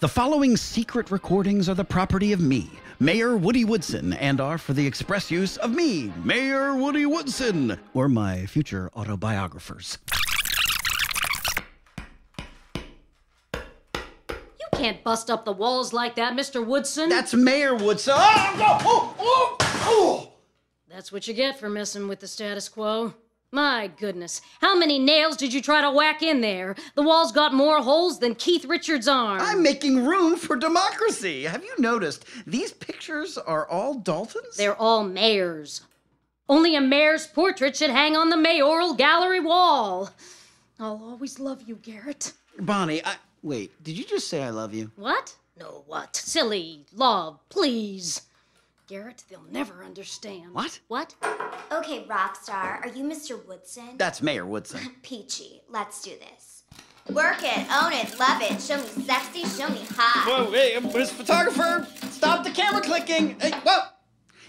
The following secret recordings are the property of me, Mayor Woody Woodson, and are for the express use of me, Mayor Woody Woodson, or my future autobiographers. You can't bust up the walls like that, Mr. Woodson. That's Mayor Woodson. That's what you get for messing with the status quo. My goodness, how many nails did you try to whack in there? The wall's got more holes than Keith Richards' arm. I'm making room for democracy. Have you noticed these pictures are all Daltons? They're all mayors. Only a mayor's portrait should hang on the mayoral gallery wall. I'll always love you, Garrett. Bonnie, wait, did you just say I love you? What? No, what? Silly. Love, please. Garrett, they'll never understand. What? What? Okay, Rockstar, are you Mr. Woodson? That's Mayor Woodson. Peachy, let's do this. Work it, own it, love it, show me sexy, show me hot. Whoa, hey, Miss Photographer, stop the camera clicking. Hey, whoa.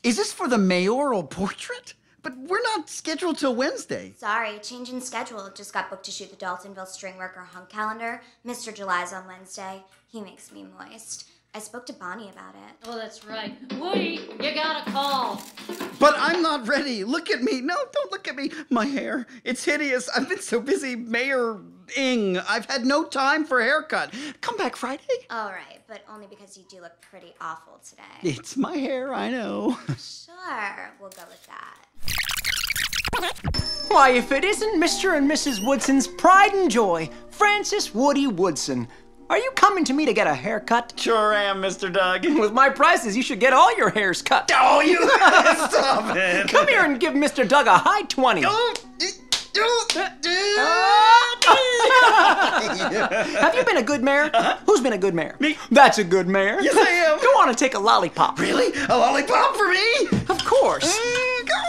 Is this for the mayoral portrait? But we're not scheduled till Wednesday. Sorry, change in schedule. Just got booked to shoot the Daltonville String Worker Hunk calendar. Mr. July's on Wednesday. He makes me moist. I spoke to Bonnie about it. Oh, that's right. Woody, you got a call. But I'm not ready. Look at me. No, don't look at me. My hair, it's hideous. I've been so busy mayor-ing. I've had no time for a haircut. Come back Friday. All right, but only because you do look pretty awful today. It's my hair, I know. Sure, we'll go with that. Why, if it isn't Mr. and Mrs. Woodson's pride and joy, Francis Woody Woodson. Are you coming to me to get a haircut? Sure am, Mr. Doug. With my prices, you should get all your hairs cut. Oh, you stop it. Come here and give Mr. Doug a high 20. Have you been a good mayor? Who's been a good mayor? Me. That's a good mayor. Yes, I am. Go on and take a lollipop. Really? A lollipop for me? Of course. Come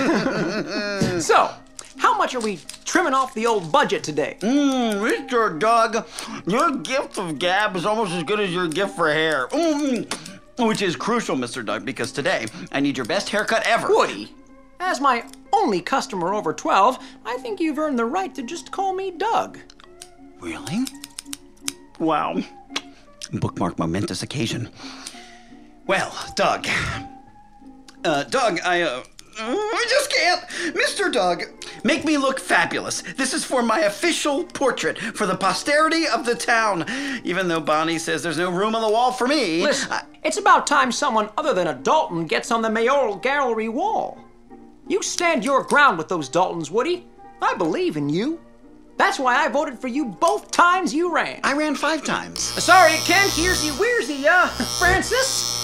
on. So, how much are we trimming off the old budget today? Mr. Doug, your gift of gab is almost as good as your gift for hair. Which is crucial, Mr. Doug, because today I need your best haircut ever. Woody, as my only customer over 12, I think you've earned the right to just call me Doug. Really? Wow. Bookmark momentous occasion. Well, Doug. Doug, I just can't. Mr. Doug, make me look fabulous. This is for my official portrait, for the posterity of the town. Even though Bonnie says there's no room on the wall for me. Listen, it's about time someone other than a Dalton gets on the mayoral gallery wall. You stand your ground with those Daltons, Woody. I believe in you. That's why I voted for you both times you ran. I ran 5 times. Sorry, Ken, here's Weirsy, Francis.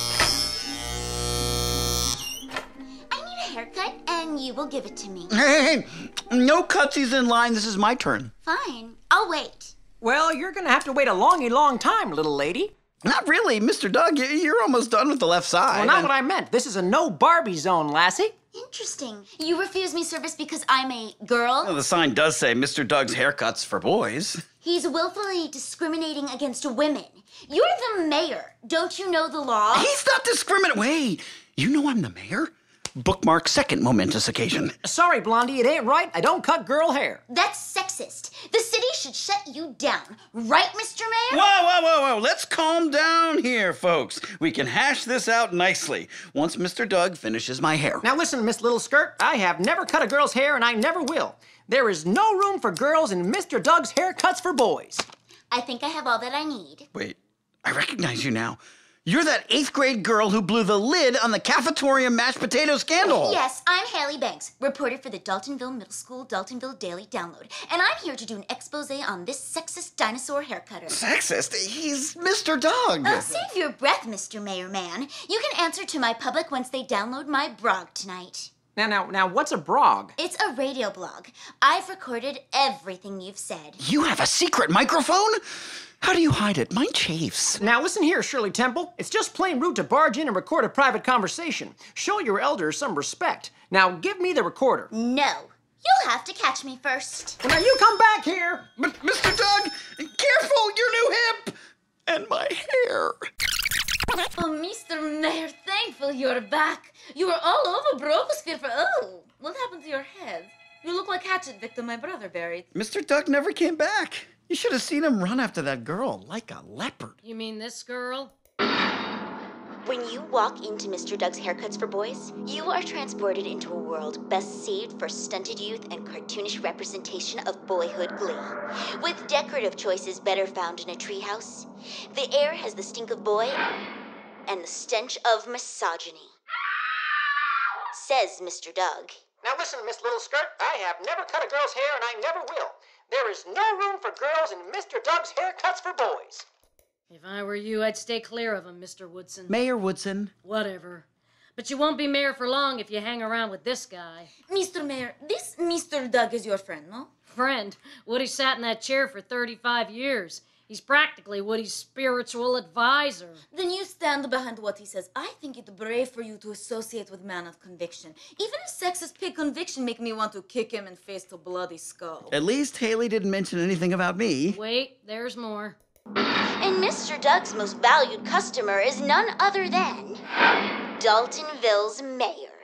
Haircut, and you will give it to me. Hey, no cutsies in line. This is my turn. Fine, I'll wait. Well, you're gonna have to wait a long time, little lady. Not really, Mr. Doug. You're almost done with the left side. Well, not what I meant. This is a no Barbie zone, lassie. Interesting. You refuse me service because I'm a girl? Well, the sign does say Mr. Doug's haircuts for boys. He's willfully discriminating against women. You're the mayor. Don't you know the law? He's not discriminating. Wait, you know I'm the mayor? Bookmark second momentous occasion. Sorry, Blondie, it ain't right. I don't cut girl hair. That's sexist. The city should shut you down. Right, Mr. Mayor? Whoa. Let's calm down here, folks. We can hash this out nicely once Mr. Doug finishes my hair. Now listen, Miss Little Skirt, I have never cut a girl's hair and I never will. There is no room for girls in Mr. Doug's haircuts for boys. I think I have all that I need. Wait, I recognize you now. You're that 8th grade girl who blew the lid on the cafeteria mashed potato scandal. Yes, I'm Haley Banks, reporter for the Daltonville Middle School Daltonville Daily Download. And I'm here to do an expose on this sexist dinosaur haircutter. Sexist? He's Mr. Doug. Oh, save your breath, Mr. Mayor Man. You can answer to my public once they download my blog tonight. Now, what's a brog? It's a radio blog. I've recorded everything you've said. You have a secret microphone? How do you hide it? Mine chafes. Now listen here, Shirley Temple. It's just plain rude to barge in and record a private conversation. Show your elders some respect. Now give me the recorder. No. You'll have to catch me first. Well, now you come back here. But Mr. Doug, careful, your new hip and my hair. Oh, Mr. Mayor, thankful you're back. You were all over Brokosphere for... Oh, what happened to your head? You look like hatchet victim my brother buried. Mr. Doug never came back. You should have seen him run after that girl like a leopard. You mean this girl? When you walk into Mr. Doug's Haircuts for Boys, you are transported into a world best saved for stunted youth and cartoonish representation of boyhood glee. With decorative choices better found in a treehouse, the air has the stink of boy and the stench of misogyny. Says Mr. Doug. Now listen, Miss Little Skirt, I have never cut a girl's hair and I never will. There is no room for girls in Mr. Doug's Haircuts for Boys. If I were you, I'd stay clear of him, Mr. Woodson. Mayor Woodson. Whatever. But you won't be mayor for long if you hang around with this guy. Mr. Mayor, this Mr. Doug is your friend, no? Friend, Woody sat in that chair for 35 years. He's practically Woody's spiritual advisor. Then you stand behind what he says. I think it brave for you to associate with man of conviction. Even a sexist pig conviction make me want to kick him and face the bloody skull. At least Haley didn't mention anything about me. Wait, there's more. And Mr. Doug's most valued customer is none other than Daltonville's mayor.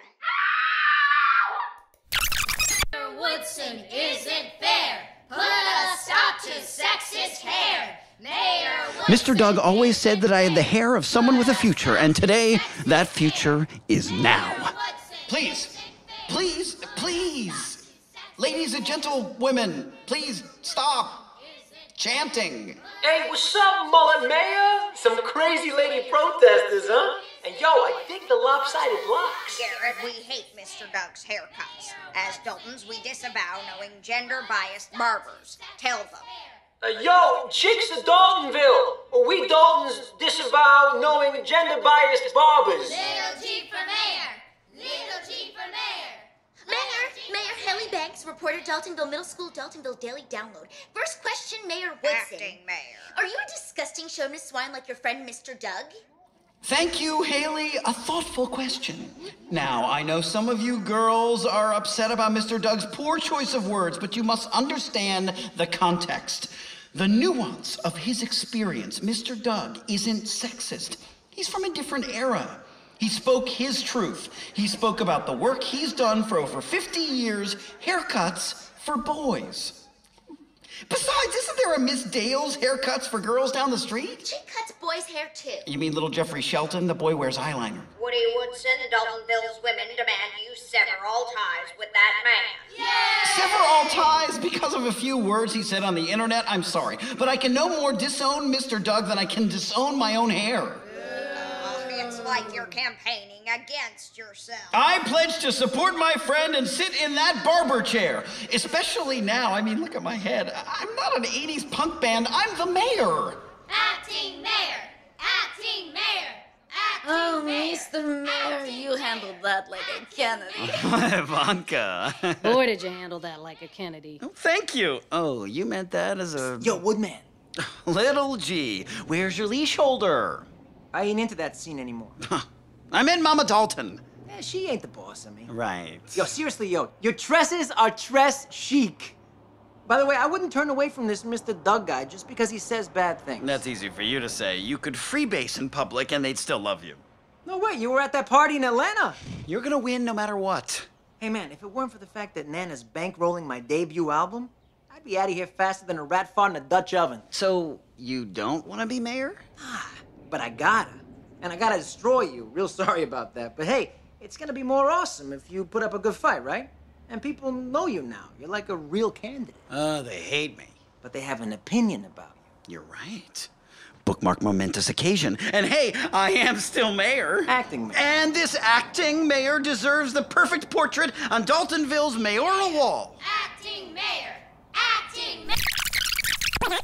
Woodson isn't fair. Put a stop to sexist hair. Mayor Woodson. Mr. Doug always said that I had the hair of someone with a future, and today, that future is now. Please, please, please. Ladies and gentlewomen, please stop chanting. Hey, what's up, Mullet Mayor? Some crazy lady protesters, huh? And yo, I dig the lopsided blocks. Garrett, we hate Mr. Doug's haircuts. As Daltons, we disavow knowing gender-biased barbers. Tell them. Yo, chicks of Daltonville. We Daltons disavow knowing gender-biased barbers. Little G for mayor. Little G for mayor. Mayor Haley Banks, reporter, Daltonville Middle School, Daltonville Daily Download. First question, Mayor Woodson. Acting mayor. Are you a disgusting chauvinist swine like your friend Mr. Doug? Thank you, Haley. A thoughtful question. Now, I know some of you girls are upset about Mr. Doug's poor choice of words, but you must understand the context. The nuance of his experience. Mr. Doug isn't sexist. He's from a different era. He spoke his truth. He spoke about the work he's done for over 50 years, haircuts for boys. Besides, isn't there a Miss Dale's Haircuts for Girls down the street? She cuts boys' hair too. You mean little Jeffrey Shelton? The boy wears eyeliner. Woody Woodson, Daltonville's women demand you sever all ties with that man. Sever all ties because of a few words he said on the internet? I'm sorry, but I can no more disown Mr. Doug than I can disown my own hair. It's like you're campaigning against yourself. I pledge to support my friend and sit in that barber chair. Especially now. I mean, look at my head. I'm not an 80s punk band. I'm the mayor. Acting mayor. Acting mayor. Acting Oh, mayor. Mr. Mayor, you handled that like a Kennedy. Ivanka. Boy, did you handle that like a Kennedy. Oh, thank you. Oh, you meant that as a... Yo, Woodman, Little G, where's your leash holder? I ain't into that scene anymore. I'm in Mama Dalton. She ain't the boss of me. Right. Yo, seriously, yo, your tresses are tress chic. By the way, I wouldn't turn away from this Mr. Doug guy just because he says bad things. That's easy for you to say. You could freebase in public and they'd still love you. No way, you were at that party in Atlanta. You're gonna win no matter what. Hey man, if it weren't for the fact that Nana's bankrolling my debut album, I'd be out of here faster than a rat fart in a Dutch oven. So, you don't want to be mayor? But I gotta. And I gotta destroy you. Real sorry about that. But hey, it's gonna be more awesome if you put up a good fight, right? And people know you now. You're like a real candidate. They hate me. But they have an opinion about you. You're right. Bookmark momentous occasion. And hey, I am still mayor. Acting mayor. And this acting mayor deserves the perfect portrait on Daltonville's mayoral wall. Acting mayor. Acting mayor.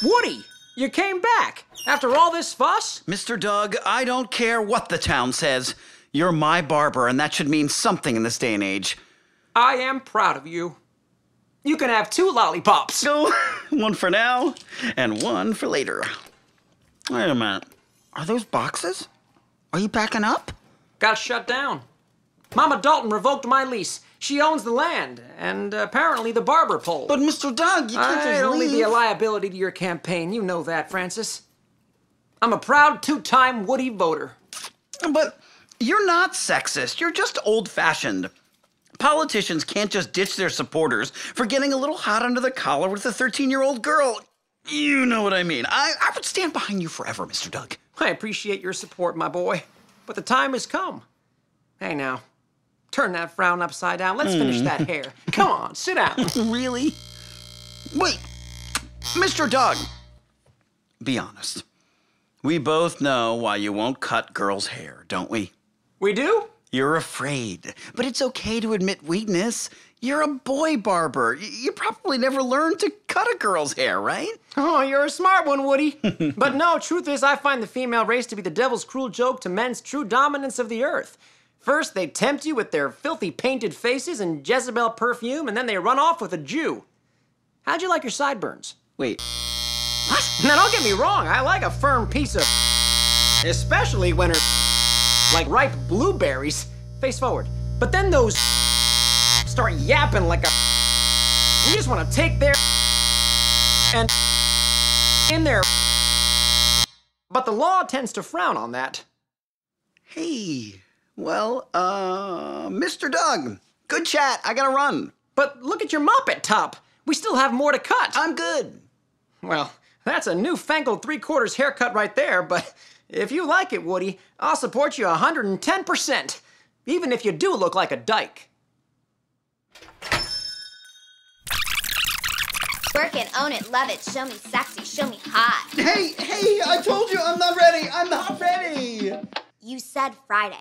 Woody, you came back after all this fuss? Mr. Doug, I don't care what the town says. You're my barber, and that should mean something in this day and age. I am proud of you. You can have 2 lollipops. So, one for now, and one for later. Wait a minute. Are those boxes? Are you packing up? Got shut down. Mama Dalton revoked my lease. She owns the land, and apparently the barber pole. But Mr. Doug, you can't I'd just only leave. be a liability to your campaign. You know that, Francis. I'm a proud 2-time Woody voter. But you're not sexist. You're just old-fashioned. Politicians can't just ditch their supporters for getting a little hot under the collar with a 13-year-old girl. You know what I mean. I would stand behind you forever, Mr. Doug. I appreciate your support, my boy, but the time has come. Hey now, turn that frown upside down. Let's finish that hair. Come on, sit down. Really? Wait, Mr. Doug, be honest. We both know why you won't cut girls' hair, don't we? We do? You're afraid, but it's okay to admit weakness. You're a boy barber. You probably never learned to cut a girl's hair, right? Oh, you're a smart one, Woody. But no, truth is, I find the female race to be the devil's cruel joke to men's true dominance of the earth. First, they tempt you with their filthy painted faces and Jezebel perfume, and then they run off with a Jew. How'd you like your sideburns? Wait, What? Now, don't get me wrong, I like a firm piece of especially when they're like ripe blueberries. Face forward. But then those start yapping like a you just want to take their and in there. But the law tends to frown on that. hey, well, Mr. Doug, good chat. I gotta run. But look at your Muppet top. We still have more to cut. I'm good. Well, that's a newfangled 3/4 haircut right there, but if you like it, Woody, I'll support you 110%, even if you do look like a dyke. Work it, own it, love it, show me sexy, show me hot. Hey, I told you I'm not ready. I'm not ready. You said Friday.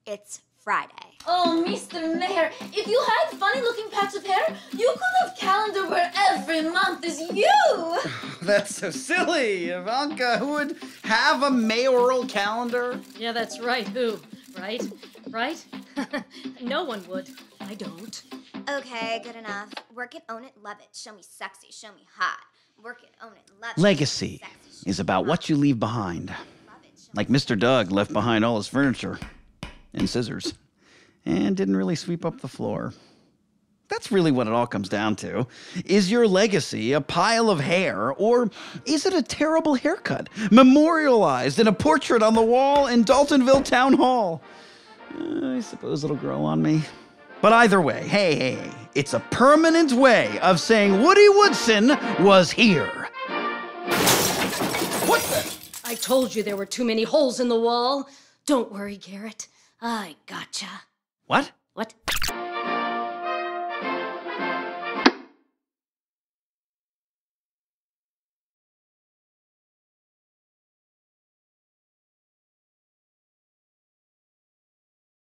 It's Friday. Oh, Mr. Mayor, if you had funny-looking patch of hair, you could have calendar where every month is you. That's so silly. Ivanka, who would have a mayoral calendar? Yeah, that's right. Who? Right? Right? No one would. I don't. Okay, good enough. Work it, own it, love it, show me sexy, show me hot. Work it, own it, love it. Legacy is about what you leave behind. Like Mr. Doug left behind all his furniture and scissors and didn't really sweep up the floor. That's really what it all comes down to. Is your legacy a pile of hair, or is it a terrible haircut memorialized in a portrait on the wall in Daltonville Town Hall? I suppose it'll grow on me. But either way, hey, it's a permanent way of saying Woody Woodson was here. What the? I told you there were too many holes in the wall. Don't worry, Garrett. I gotcha. What? What?